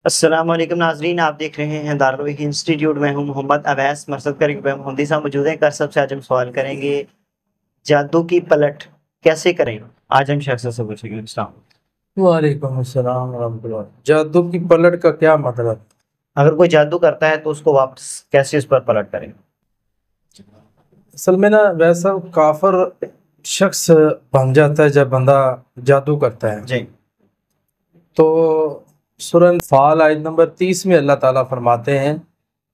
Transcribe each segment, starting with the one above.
السلام علیکم ناظرین، آپ دیکھ رہے ہیں دارالعلوم انسٹیٹیوٹ میں ہوں محمد اویس مرصد کر محمدی صاحب موجود ہیں۔ سب سے آج ہم سوال کریں گے جادو کی پلٹ کیسے کریں۔ آج ہم شخص سے پوچھیں گے۔ السلام، وعلیکم السلام ورحمۃ اللہ۔ جادو کی پلٹ کا کیا مطلب؟ اگر کوئی جادو کرتا ہے تو اس کو واپس کیسے اس پر پلٹ کریں؟ اصل میں نا ویسا کافر شخص بن جاتا ہے جب بندہ جادو کرتا ہے۔ جی، تو سورہ انفال آیت نمبر 30 میں اللہ تعالیٰ فرماتے ہیں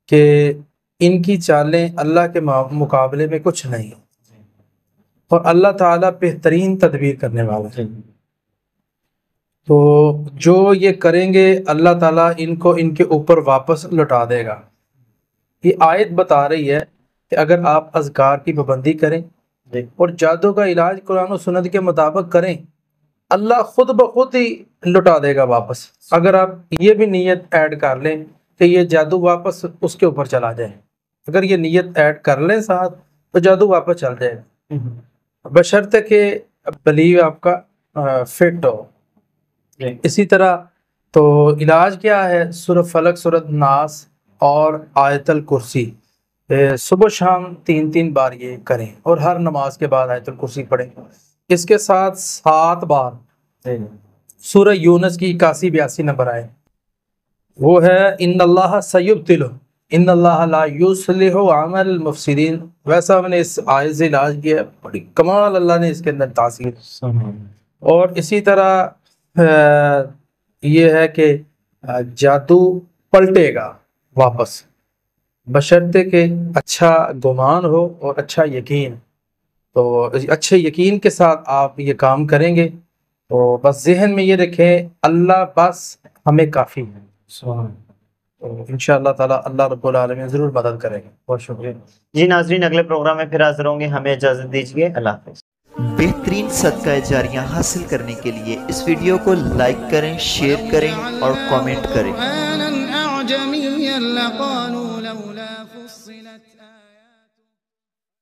کہ ان کی چالیں اللہ کے مقابلے میں کچھ نہیں، اور اللہ تعالیٰ بہترین تدبیر کرنے والا ہے۔ تو جو یہ کریں گے اللہ تعالیٰ ان کو ان کے اوپر واپس لوٹا دے گا۔ یہ آیت بتا رہی ہے کہ اگر آپ اذکار کی پابندی کریں اور جادو کا علاج قرآن و سنت کے مطابق کریں، اللہ خود بخود ہی لوٹا دے گا واپس۔ اگر آپ یہ بھی نیت ایڈ کر لیں کہ یہ جادو واپس اس کے اوپر چلا جائے، اگر یہ نیت ایڈ کر لیں ساتھ تو جادو واپس چل جائے گا، بشرطے کہ بلیو آپ کا فٹ ہو۔ اسی طرح تو علاج کیا ہے؟ سورہ فلق، سورہ ناس اور آیت الکرسی صبح شام 3 بار یہ کریں، اور ہر نماز کے بعد آیت الکرسی پڑھیں۔ اس کے ساتھ 7 بار سورہ یونس کی 81-82 نمبر آئے، وہ ہے ان اللہ سیبطل ان اللہ لا یصلح عمل المفسدین۔ ویسا میں نے اس آیت سے علاج کیا، بڑی کمال اللہ نے اس کے اندر تاثیر۔ اور اسی طرح یہ ہے کہ جادو پلٹے گا واپس، بشرطے کہ اچھا گمان ہو اور اچھا یقین۔ تو اچھے یقین کے ساتھ آپ یہ کام کریں گے تو بس ذہن میں یہ رکھیں اللہ بس ہمیں کافی ہے۔ تو انشاءاللہ تعالی اللہ رب العالمین ضرور مدد کریں گے۔ بہت شکریہ جی ناظرین، اگلے پروگرام میں پھر حاضر ہوں گے۔ ہمیں اجازت دیجیے، اللہ حافظ۔ بہترین صدقہ جاریہ حاصل کرنے کے لیے اس ویڈیو کو لائک کریں، شیئر کریں اور کامنٹ کریں۔